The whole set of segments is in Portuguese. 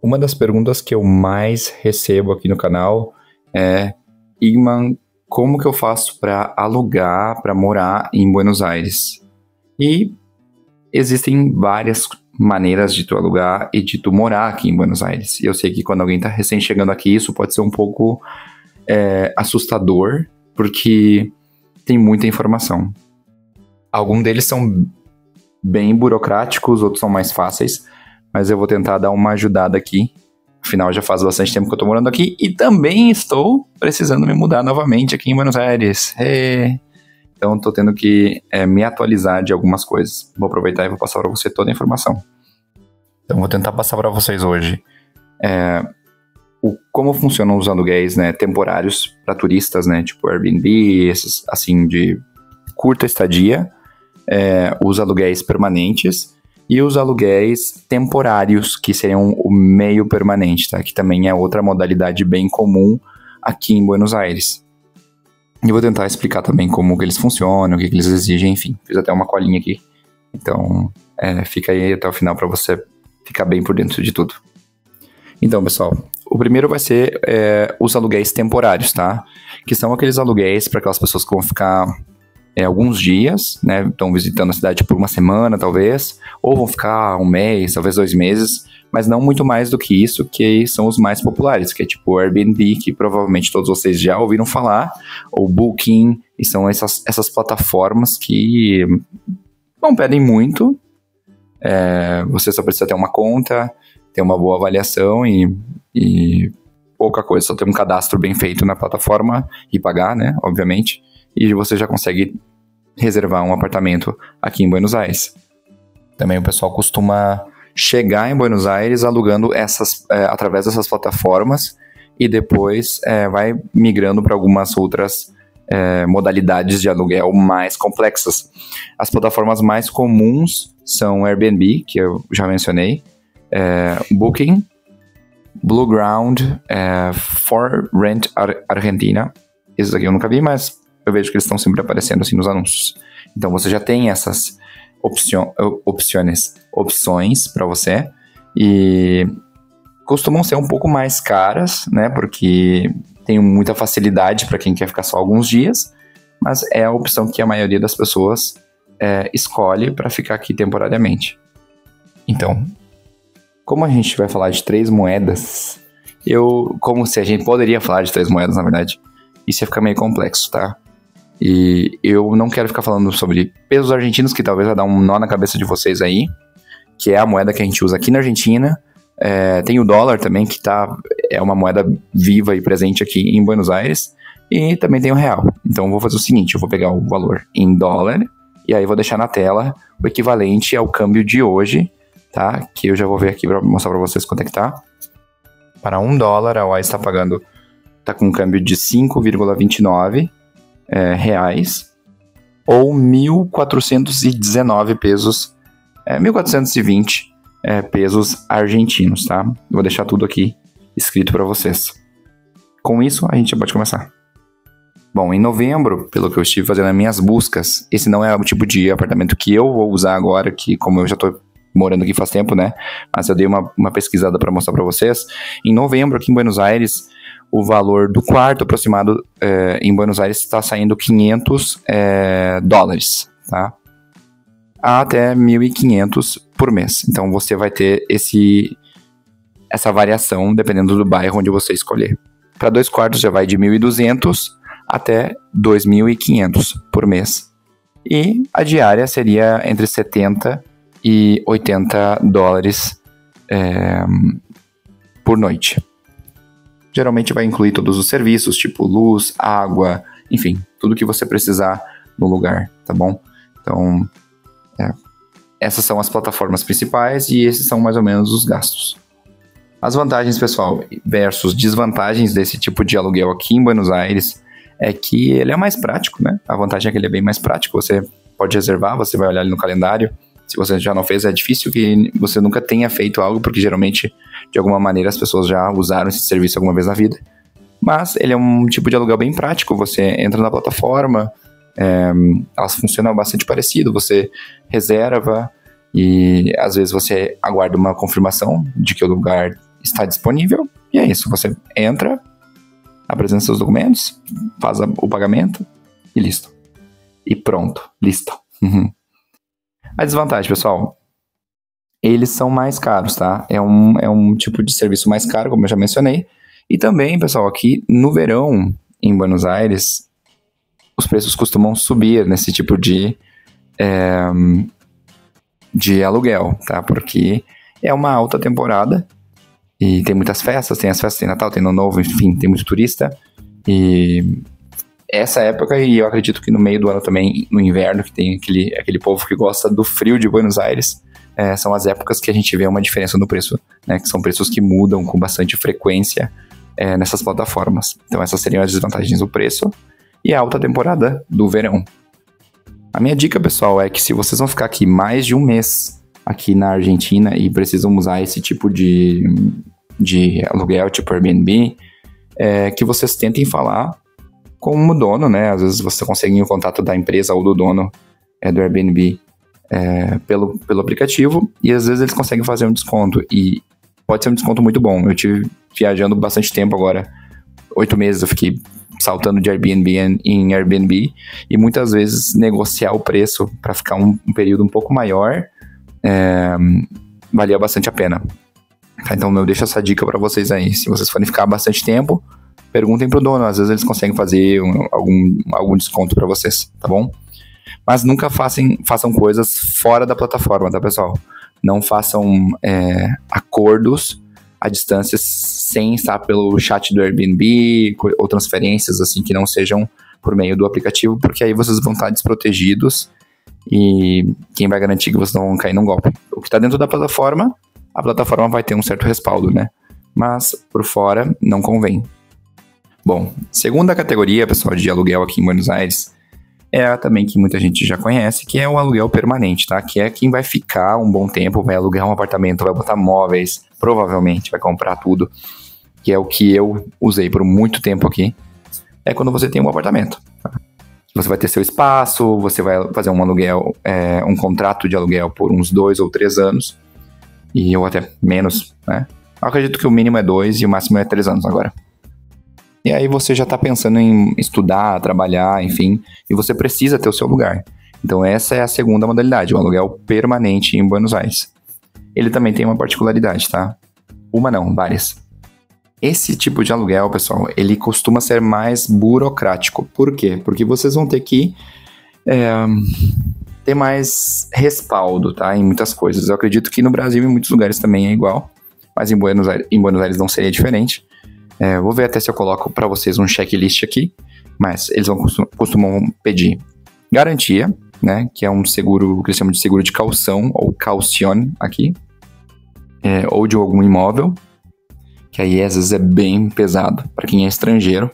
Uma das perguntas que eu mais recebo aqui no canal é: Igman, como que eu faço para alugar, para morar em Buenos Aires? E existem várias maneiras de tu alugar e de tu morar aqui em Buenos Aires. E eu sei que quando alguém está recém chegando aqui, isso pode ser um pouco assustador, porque tem muita informação. Alguns deles são bem burocráticos, outros são mais fáceis, mas eu vou tentar dar uma ajudada aqui. Afinal, já faz bastante tempo que eu tô morando aqui e também estou precisando me mudar novamente aqui em Buenos Aires. Então, tô tendo que me atualizar de algumas coisas. Vou aproveitar e vou passar para você toda a informação. Então, vou tentar passar para vocês hoje como funcionam os aluguéis, né, temporários para turistas, né, tipo Airbnb, esses assim de curta estadia, os aluguéis permanentes e os aluguéis temporários, que seriam o meio permanente, tá? Que também é outra modalidade bem comum aqui em Buenos Aires. E vou tentar explicar também como que eles funcionam, o que eles exigem, enfim. Fiz até uma colinha aqui. Então, fica aí até o final para você ficar bem por dentro de tudo. Então, pessoal, o primeiro vai ser os aluguéis temporários, tá? Que são aqueles aluguéis para aquelas pessoas que vão ficar alguns dias, né? Estão visitando a cidade por uma semana, talvez, ou vão ficar um mês, talvez 2 meses, mas não muito mais do que isso, que são os mais populares, que é tipo o Airbnb, que provavelmente todos vocês já ouviram falar, ou Booking, e são essas plataformas que não pedem muito, você só precisa ter uma conta, ter uma boa avaliação e pouca coisa, só ter um cadastro bem feito na plataforma e pagar, né, obviamente, e você já consegue reservar um apartamento aqui em Buenos Aires. Também o pessoal costuma chegar em Buenos Aires alugando através dessas plataformas e depois vai migrando para algumas outras modalidades de aluguel mais complexas. As plataformas mais comuns são Airbnb, que eu já mencionei, Booking, Blueground, For Rent Argentina. Esses aqui eu nunca vi, mas eu vejo que eles estão sempre aparecendo assim nos anúncios. Então você já tem essas opções para você e costumam ser um pouco mais caras, né? Porque tem muita facilidade para quem quer ficar só alguns dias, mas é a opção que a maioria das pessoas escolhe para ficar aqui temporariamente. Então, como a gente vai falar de 3 moedas, como se a gente poderia falar de 3 moedas, na verdade, isso ia ficar meio complexo, tá? E eu não quero ficar falando sobre pesos argentinos, que talvez vai dar um nó na cabeça de vocês aí, que é a moeda que a gente usa aqui na Argentina. Tem o dólar também, que é uma moeda viva e presente aqui em Buenos Aires. E também tem o real. Então eu vou fazer o seguinte, eu vou pegar o valor em dólar e aí vou deixar na tela o equivalente ao câmbio de hoje, tá? Que eu já vou ver aqui para mostrar para vocês quanto é que tá. Para $1, a OAS tá com um câmbio de 5,29 reais, ou 1.419 pesos, 1.420 pesos argentinos, tá? Vou deixar tudo aqui escrito para vocês. Com isso, a gente já pode começar. Bom, em novembro, pelo que eu estive fazendo as minhas buscas, esse não é o tipo de apartamento que eu vou usar agora, que como eu já tô morando aqui faz tempo, né? Mas eu dei uma pesquisada para mostrar para vocês. Em novembro, aqui em Buenos Aires, o valor do quarto aproximado em Buenos Aires está saindo $500, tá? Até 1.500 por mês. Então você vai ter essa variação dependendo do bairro onde você escolher. Para 2 quartos já vai de 1.200 até 2.500 por mês. E a diária seria entre 70 e $80 por noite. Geralmente vai incluir todos os serviços, tipo luz, água, enfim, tudo que você precisar no lugar, tá bom? Então, essas são as plataformas principais e esses são mais ou menos os gastos. As vantagens, pessoal, versus desvantagens desse tipo de aluguel aqui em Buenos Aires é que ele é mais prático, né? A vantagem é que ele é bem mais prático, você pode reservar, você vai olhar ali no calendário. Se você já não fez, é difícil que você nunca tenha feito algo, porque geralmente, de alguma maneira, as pessoas já usaram esse serviço alguma vez na vida. Mas ele é um tipo de aluguel bem prático, você entra na plataforma, elas funcionam bastante parecido, você reserva e às vezes você aguarda uma confirmação de que o lugar está disponível, e é isso. Você entra, apresenta seus documentos, faz o pagamento e listo. E pronto, listo. A desvantagem, pessoal, eles são mais caros, tá? É um tipo de serviço mais caro, como eu já mencionei. E também, pessoal, aqui no verão, em Buenos Aires, os preços costumam subir nesse tipo de aluguel, tá? Porque é uma alta temporada e tem muitas festas, tem as festas, tem Natal, tem Ano Novo, enfim, tem muito turista. E essa época, e eu acredito que no meio do ano também, no inverno, que tem aquele povo que gosta do frio de Buenos Aires, são as épocas que a gente vê uma diferença no preço, né? Que são preços que mudam com bastante frequência nessas plataformas. Então essas seriam as desvantagens do preço e a alta temporada do verão. A minha dica, pessoal, é que se vocês vão ficar aqui mais de um mês aqui na Argentina e precisam usar esse tipo de aluguel, tipo Airbnb, que vocês tentem falar com o dono, né? Às vezes você consegue o contato da empresa ou do dono do Airbnb pelo aplicativo, e às vezes eles conseguem fazer um desconto, e pode ser um desconto muito bom. Eu tive viajando bastante tempo agora, 8 meses eu fiquei saltando de Airbnb em Airbnb, e muitas vezes negociar o preço para ficar um período um pouco maior valia bastante a pena. Então eu deixo essa dica para vocês aí. Se vocês forem ficar bastante tempo, perguntem pro dono, às vezes eles conseguem fazer algum desconto para vocês, tá bom? Mas nunca façam coisas fora da plataforma, tá, pessoal? Não façam acordos à distância sem estar pelo chat do Airbnb ou transferências assim que não sejam por meio do aplicativo, porque aí vocês vão estar desprotegidos e quem vai garantir que vocês não vão cair num golpe? O que está dentro da plataforma, a plataforma vai ter um certo respaldo, né? Mas por fora não convém. Bom, segunda categoria, pessoal, de aluguel aqui em Buenos Aires é também que muita gente já conhece, que é o aluguel permanente, tá? Que é quem vai ficar um bom tempo, vai alugar um apartamento, vai botar móveis, provavelmente vai comprar tudo, que é o que eu usei por muito tempo aqui. É quando você tem um apartamento, tá? Você vai ter seu espaço, você vai fazer um aluguel, um contrato de aluguel por uns 2 ou 3 anos, ou até menos, né? Eu acredito que o mínimo é 2 e o máximo é 3 anos agora. E aí você já está pensando em estudar, trabalhar, enfim, e você precisa ter o seu lugar. Então essa é a segunda modalidade, o aluguel permanente em Buenos Aires. Ele também tem uma particularidade, tá? Uma não, várias. Esse tipo de aluguel, pessoal, ele costuma ser mais burocrático. Por quê? Porque vocês vão ter que ter mais respaldo, tá? Em muitas coisas. Eu acredito que no Brasil e em muitos lugares também é igual, mas em Buenos Aires não seria diferente. Vou ver até se eu coloco para vocês um checklist aqui, mas eles costumam pedir garantia, né, que é um seguro que eles chamam de seguro de caução, ou caución aqui, ou de algum imóvel, que aí às vezes é bem pesado para quem é estrangeiro.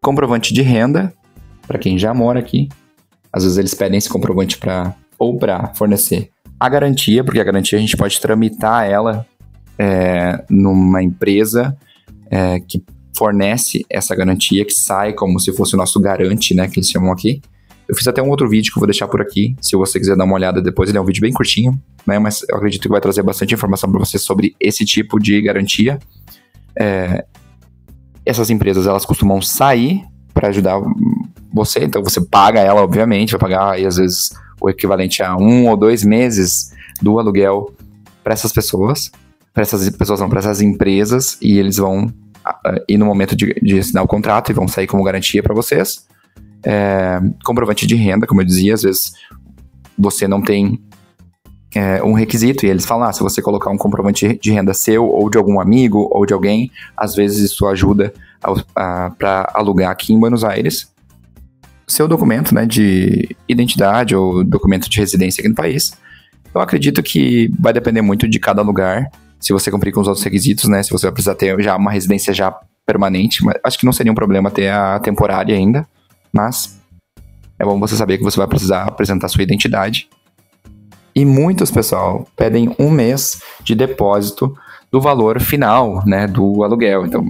Comprovante de renda, para quem já mora aqui, às vezes eles pedem esse comprovante para fornecer a garantia, porque a garantia a gente pode tramitar ela numa empresa que fornece essa garantia, que sai como se fosse o nosso garante, né, que eles chamam aqui. Eu fiz até um outro vídeo que eu vou deixar por aqui, se você quiser dar uma olhada depois. Ele é um vídeo bem curtinho, né, mas eu acredito que vai trazer bastante informação para você sobre esse tipo de garantia. Essas empresas, elas costumam sair para ajudar você, então você paga ela, obviamente, vai pagar aí, às vezes o equivalente a 1 ou 2 meses do aluguel para essas pessoas. Para essas empresas, e eles vão ir no momento de assinar o contrato e vão sair como garantia para vocês. Comprovante de renda, como eu dizia, às vezes você não tem um requisito, e eles falam, se você colocar um comprovante de renda seu, ou de algum amigo, ou de alguém, às vezes isso ajuda para alugar aqui em Buenos Aires. Seu documento, né, de identidade ou documento de residência aqui no país. Eu acredito que vai depender muito de cada lugar, se você cumprir com os outros requisitos, né? Se você vai precisar ter já uma residência já permanente. Mas acho que não seria um problema ter a temporária ainda. Mas é bom você saber que você vai precisar apresentar sua identidade. E muitos, pessoal, pedem 1 mês de depósito do valor final, né? Do aluguel. Então,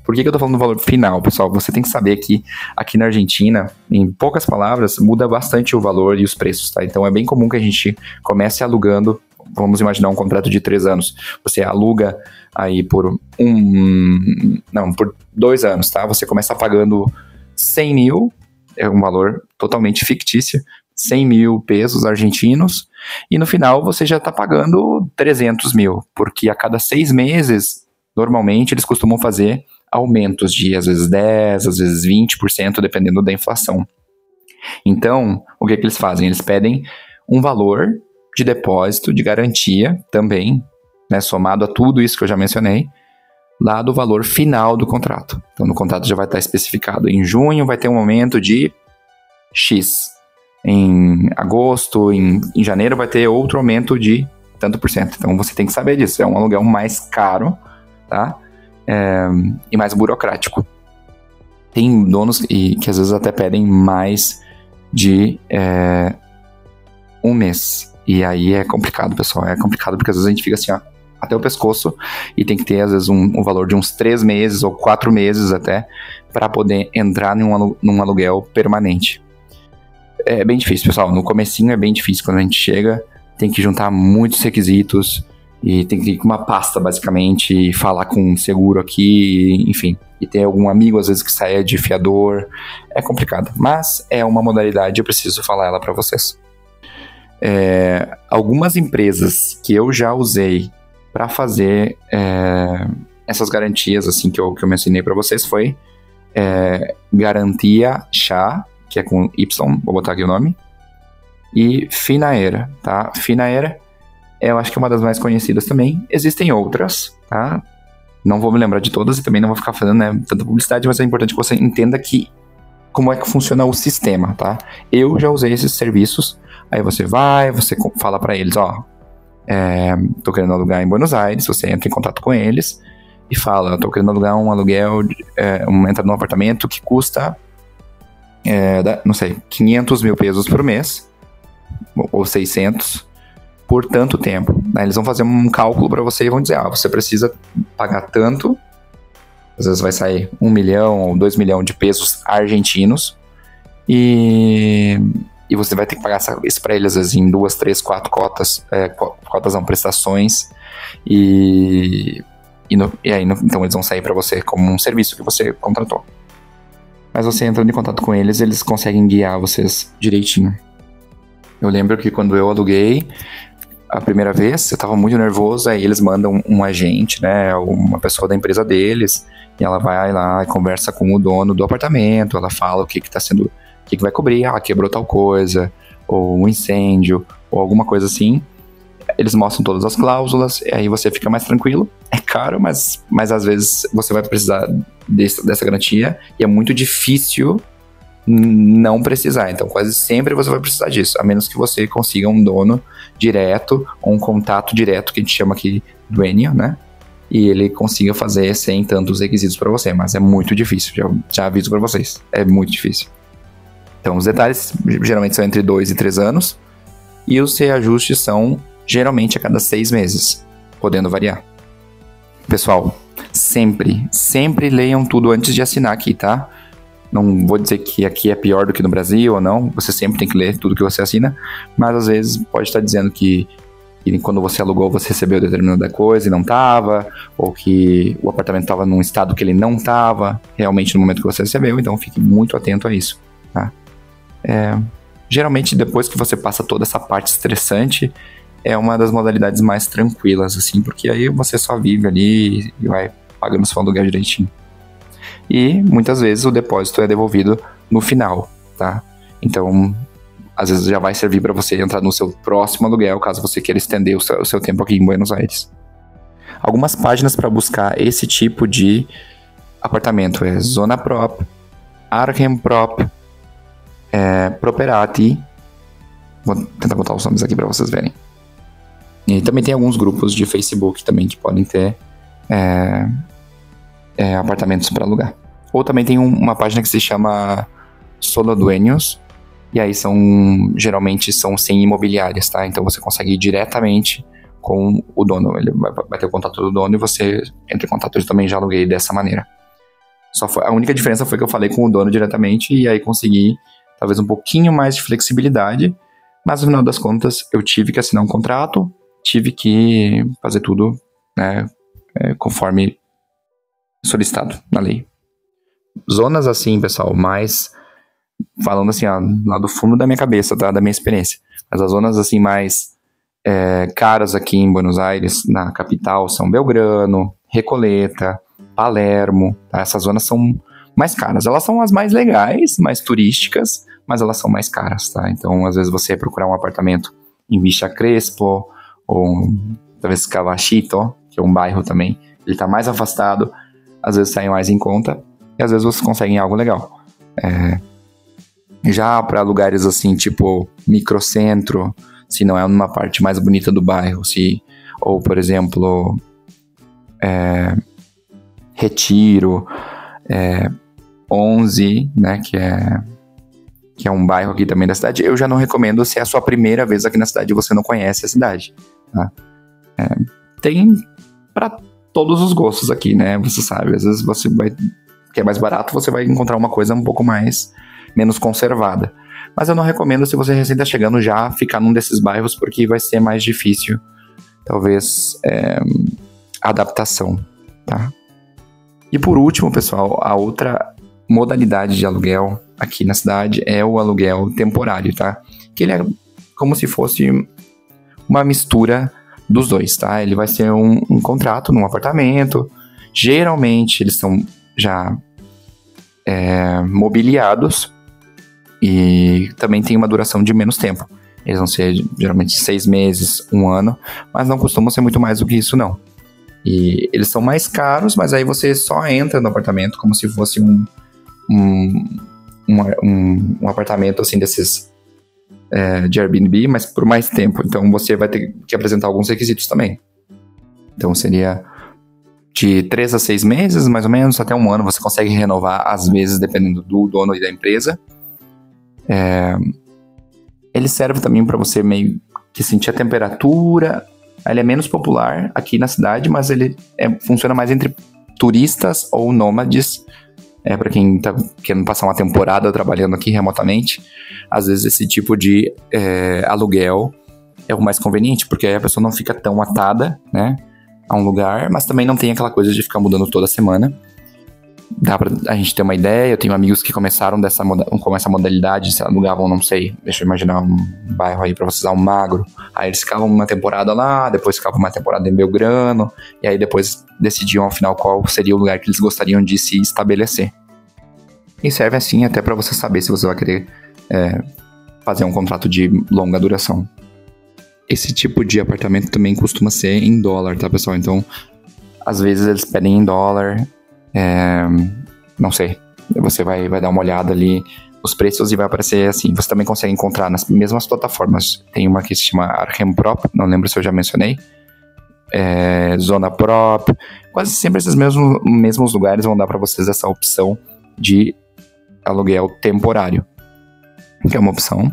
por que eu tô falando do valor final, pessoal? Você tem que saber que aqui na Argentina, em poucas palavras, muda bastante o valor e os preços, tá? Então é bem comum que a gente comece alugando vamos imaginar um contrato de 3 anos. Você aluga aí por 2 anos, tá? Você começa pagando 100 mil, é um valor totalmente fictício, 100 mil pesos argentinos, e no final você já está pagando 300 mil, porque a cada 6 meses, normalmente eles costumam fazer aumentos de às vezes 10%, às vezes 20%, dependendo da inflação. Então, o que eles fazem? Eles pedem um valor de depósito, de garantia também, né, somado a tudo isso que eu já mencionei, lá do valor final do contrato. Então, no contrato já vai estar especificado. Em junho vai ter um aumento de X. Em agosto, em janeiro vai ter outro aumento de tanto por cento. Então, você tem que saber disso. É um aluguel mais caro, tá? E mais burocrático. Tem donos que às vezes até pedem mais de 1 mês. E aí é complicado, pessoal. É complicado porque às vezes a gente fica assim, ó, até o pescoço, e tem que ter às vezes um valor de uns 3 meses ou 4 meses até para poder entrar num aluguel permanente. É bem difícil, pessoal. No comecinho é bem difícil. Quando a gente chega, tem que juntar muitos requisitos e tem que ir com uma pasta, basicamente, e falar com um seguro aqui, enfim. E ter algum amigo, às vezes, que saia de fiador. É complicado, mas é uma modalidade, eu preciso falar ela para vocês. Algumas empresas que eu já usei para fazer essas garantias, assim, que eu mencionei para vocês, foi Garantia Chá, que é com Y, vou botar aqui o nome, e Finaera, tá? Finaera, eu acho que é uma das mais conhecidas também. Existem outras, tá? Não vou me lembrar de todas e também não vou ficar fazendo, né, tanta publicidade, mas é importante que você entenda como é que funciona o sistema, tá? Eu já usei esses serviços, aí você fala para eles, ó, tô querendo alugar em Buenos Aires, você entra em contato com eles e fala, tô querendo alugar um aluguel, entra num apartamento que custa, não sei, 500 mil pesos por mês, ou 600, por tanto tempo. Né? Eles vão fazer um cálculo para você e vão dizer, você precisa pagar tanto, às vezes vai sair 1 milhão ou 2 milhões de pesos argentinos, e você vai ter que pagar isso para eles, às vezes, em 2, 3, 4 cotas, prestações, e aí, então eles vão sair para você como um serviço que você contratou. Mas você entrando em contato com eles, eles conseguem guiar vocês direitinho. Eu lembro que quando eu aluguei a primeira vez, eu estava muito nervoso, aí eles mandam um agente, né, uma pessoa da empresa deles, e ela vai lá e conversa com o dono do apartamento, ela fala o que vai cobrir, quebrou tal coisa, ou um incêndio, ou alguma coisa assim. Eles mostram todas as cláusulas, e aí você fica mais tranquilo. É caro, mas às vezes você vai precisar dessa garantia, e é muito difícil não precisar. Então, quase sempre você vai precisar disso, a menos que você consiga um dono direto, ou um contato direto, que a gente chama aqui dueño, né? E ele consiga fazer sem tantos requisitos para você, mas é muito difícil, já aviso para vocês, é muito difícil. Então, os detalhes geralmente são entre 2 e 3 anos, e os reajustes são geralmente a cada 6 meses, podendo variar. Pessoal, sempre leiam tudo antes de assinar aqui, tá? Não vou dizer que aqui é pior do que no Brasil ou não, você sempre tem que ler tudo que você assina, mas às vezes pode estar dizendo que quando você alugou você recebeu determinada coisa e não estava, ou que o apartamento estava num estado que ele não estava realmente no momento que você recebeu, então fique muito atento a isso, tá? Geralmente depois que você passa toda essa parte estressante, é uma das modalidades mais tranquilas, assim, porque aí você só vive ali e vai pagando seu aluguel direitinho. E muitas vezes o depósito é devolvido no final, tá? Então, às vezes já vai servir para você entrar no seu próximo aluguel, caso você queira estender o seu tempo aqui em Buenos Aires. Algumas páginas para buscar esse tipo de apartamento é Zona Prop, Arhem Prop, Properati. Vou tentar botar os nomes aqui para vocês verem. E também tem alguns grupos de Facebook também que podem ter apartamentos para alugar. Ou também tem uma página que se chama Solo Dueños, e aí geralmente são sem imobiliárias, tá? Então você consegue ir diretamente com o dono, ele vai ter o contato do dono e você entra em contato. Eu também já aluguei dessa maneira. A única diferença foi que eu falei com o dono diretamente e aí consegui talvez um pouquinho mais de flexibilidade, mas no final das contas eu tive que assinar um contrato, tive que fazer tudo, né, conforme solicitado na lei. Zonas assim, pessoal, mais falando assim, ó, lá do fundo da minha cabeça, tá, da minha experiência, mas as zonas assim mais caras aqui em Buenos Aires, na capital, são Belgrano, Recoleta, Palermo, tá? Essas zonas são mais caras. Elas são as mais legais, mais turísticas, mas elas são mais caras, tá? Então, às vezes você procurar um apartamento em Villa Crespo, ou talvez Calachito, que é um bairro também, ele tá mais afastado, às vezes sai mais em conta, e às vezes você consegue algo legal. Já para lugares assim, tipo microcentro, se não é numa parte mais bonita do bairro, ou por exemplo, Retiro, 11, né, que é um bairro aqui também da cidade, eu já não recomendo se é a sua primeira vez aqui na cidade e você não conhece a cidade, tá? Tem para todos os gostos aqui, né, você sabe, às vezes você que é mais barato, você vai encontrar uma coisa um pouco menos conservada. Mas eu não recomendo, se você recém está chegando, já ficar num desses bairros, porque vai ser mais difícil, talvez, a adaptação, tá? E por último, pessoal, a outra modalidade de aluguel aqui na cidade é o aluguel temporário, tá? Que ele é como se fosse uma mistura dos dois, tá? Ele vai ser um contrato num apartamento. Geralmente, eles são já mobiliados, e também tem uma duração de menos tempo. Eles vão ser geralmente 6 meses, 1 ano, mas não costumam ser muito mais do que isso, não. E eles são mais caros, mas aí você só entra no apartamento como se fosse um apartamento assim desses de Airbnb, mas por mais tempo. Então você vai ter que apresentar alguns requisitos também. Então seria de 3 a 6 meses, mais ou menos, até 1 ano. Você consegue renovar, às vezes, dependendo do dono e da empresa. Ele serve também para você meio que sentir a temperatura. Ele é menos popular aqui na cidade, mas ele funciona mais entre turistas ou nômades. Para quem está querendo passar uma temporada trabalhando aqui remotamente, às vezes esse tipo de aluguel é o mais conveniente, porque aí a pessoa não fica tão atada, né, a um lugar, mas também não tem aquela coisa de ficar mudando toda semana. Dá pra a gente ter uma ideia. Eu tenho amigos que começaram com essa modalidade, se alugavam, não sei, deixa eu imaginar um bairro aí pra vocês, um Magro. Aí eles ficavam uma temporada lá, depois ficavam uma temporada em Belgrano, e aí depois decidiam ao final qual seria o lugar que eles gostariam de se estabelecer. E serve assim até pra você saber se você vai querer fazer um contrato de longa duração. Esse tipo de apartamento também costuma ser em dólar, tá, pessoal? Então, às vezes eles pedem em dólar. Não sei, você vai dar uma olhada ali os preços e vai aparecer assim. Você também consegue encontrar nas mesmas plataformas. Tem uma que se chama Argemprop, não lembro se eu já mencionei, Zona Prop. Quase sempre esses mesmos lugares vão dar para vocês essa opção de aluguel temporário, que é uma opção,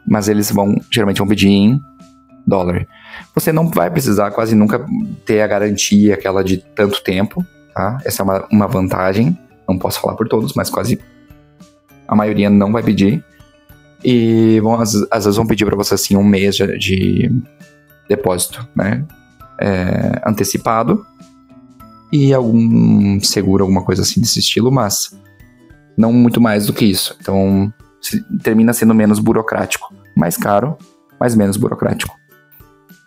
mas eles geralmente vão pedir em dólar. Você não vai precisar quase nunca ter a garantia aquela de tanto tempo, tá? Essa é uma vantagem. Não posso falar por todos, mas quase a maioria não vai pedir. E às vezes vão pedir para você assim 1 mês de depósito, né? Antecipado, e algum seguro, alguma coisa assim desse estilo, mas não muito mais do que isso. Então termina sendo menos burocrático. Mais caro, mas menos burocrático.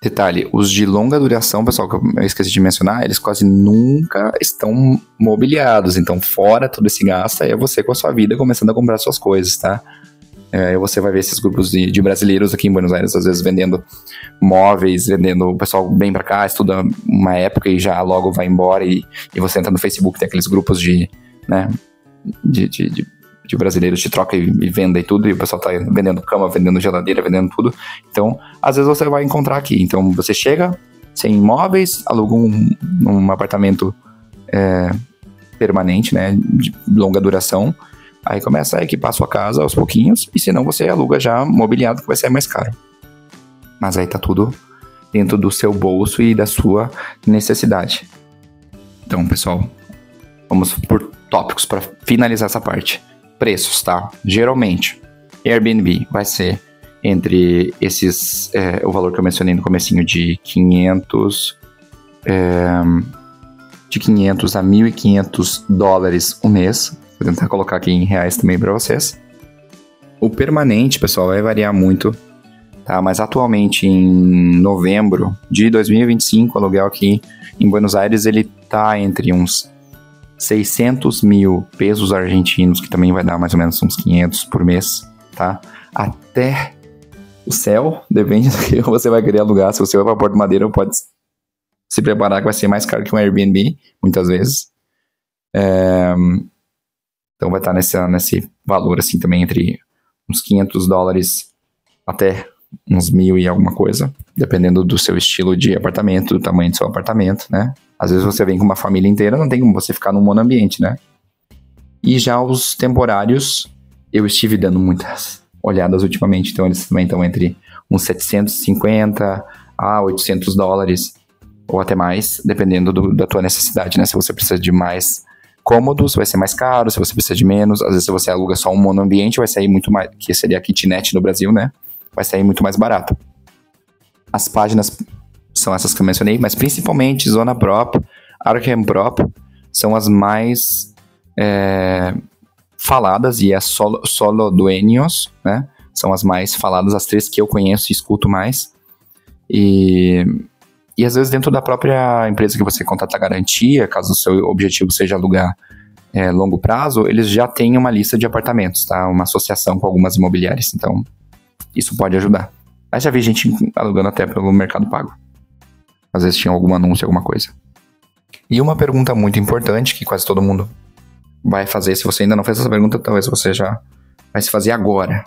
Detalhe, os de longa duração, pessoal, que eu esqueci de mencionar, eles quase nunca estão mobiliados. Então, fora todo esse gasto, aí é você com a sua vida começando a comprar suas coisas, tá? Aí você vai ver esses grupos de brasileiros aqui em Buenos Aires, às vezes vendendo móveis, o pessoal vem pra cá, estuda uma época e já logo vai embora, e você entra no Facebook, tem aqueles grupos de brasileiros de troca e venda e tudo, e o pessoal tá vendendo cama, vendendo geladeira, vendendo tudo. Então, às vezes você vai encontrar aqui. Então, você chega sem imóveis, aluga um apartamento permanente, né, de longa duração, aí começa a equipar a sua casa aos pouquinhos, e senão você aluga já mobiliado, que vai ser mais caro. Mas aí tá tudo dentro do seu bolso e da sua necessidade. Então, pessoal, vamos por tópicos para finalizar essa parte. Preços, tá? Geralmente, Airbnb vai ser entre esses, o valor que eu mencionei no comecinho de 500 a $1.500 o mês. Vou tentar colocar aqui em reais também para vocês. O permanente, pessoal, vai variar muito, tá? Mas atualmente em novembro de 2025, o aluguel aqui em Buenos Aires, ele tá entre uns 600 mil pesos argentinos, que também vai dar mais ou menos uns 500 por mês, tá? Até o céu, depende do que você vai querer alugar. Se você vai para Porto Madeira, pode se preparar que vai ser mais caro que um Airbnb, muitas vezes. Então vai estar nesse valor assim também, entre uns $500 até uns 1.000 e alguma coisa, dependendo do seu estilo de apartamento, do tamanho do seu apartamento, né? Às vezes você vem com uma família inteira, não tem como você ficar num monoambiente, né? E já os temporários, eu estive dando muitas olhadas ultimamente, então eles também estão entre uns 750 a $800 ou até mais, dependendo da tua necessidade, né? Se você precisa de mais cômodos, vai ser mais caro. Se você precisa de menos, às vezes se você aluga só um monoambiente, vai sair muito mais, que seria a kitnet no Brasil, né? Vai sair muito mais barato. As páginas são essas que eu mencionei, mas principalmente Zona Prop, Arkem Prop, são as mais faladas, e as Solo Dueños, né? São as mais faladas, as 3 que eu conheço e escuto mais. E às vezes dentro da própria empresa que você contrata a garantia, caso o seu objetivo seja alugar longo prazo, eles já têm uma lista de apartamentos, tá? Uma associação com algumas imobiliárias, então isso pode ajudar. Mas já vi gente alugando até pelo Mercado Pago. Às vezes tinha algum anúncio, alguma coisa. E uma pergunta muito importante que quase todo mundo vai fazer, se você ainda não fez essa pergunta, talvez você já vai se fazer agora.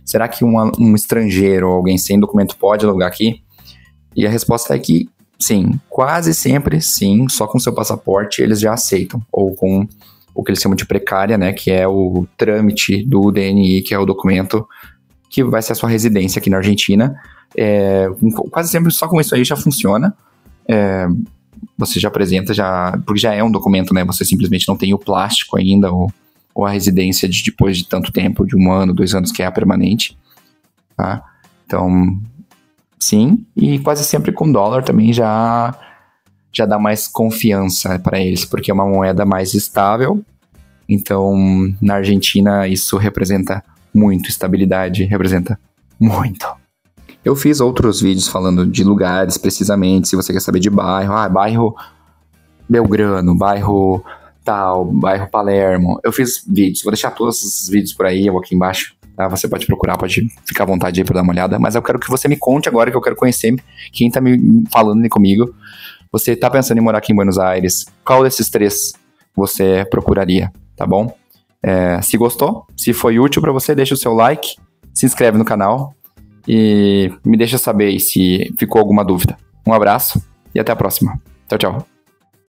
Será que um estrangeiro ou alguém sem documento pode alugar aqui? E a resposta é que sim, quase sempre sim, só com seu passaporte eles já aceitam, ou com o que eles chamam de precária, né, que é o trâmite do DNI, que é o documento que vai ser a sua residência aqui na Argentina. Quase sempre só com isso aí já funciona. Você já apresenta, porque já é um documento, né, você simplesmente não tem o plástico ainda, ou a residência depois de tanto tempo, de 1 ano, 2 anos, que é a permanente, tá? Então, sim, e quase sempre com dólar também já dá mais confiança para eles, porque é uma moeda mais estável. Então, na Argentina, isso representa muito, estabilidade representa muito. Eu fiz outros vídeos falando de lugares, precisamente, se você quer saber de bairro, bairro Belgrano, bairro tal, bairro Palermo. Eu fiz vídeos, vou deixar todos esses vídeos por aí, ou aqui embaixo. Tá? Você pode procurar, pode ficar à vontade aí para dar uma olhada, mas eu quero que você me conte agora, que eu quero conhecer quem tá me falando comigo. Você tá pensando em morar aqui em Buenos Aires? Qual desses 3 você procuraria, tá bom? Se gostou, se foi útil para você, deixa o seu like, se inscreve no canal e me deixa saber se ficou alguma dúvida. Um abraço e até a próxima. Tchau, tchau.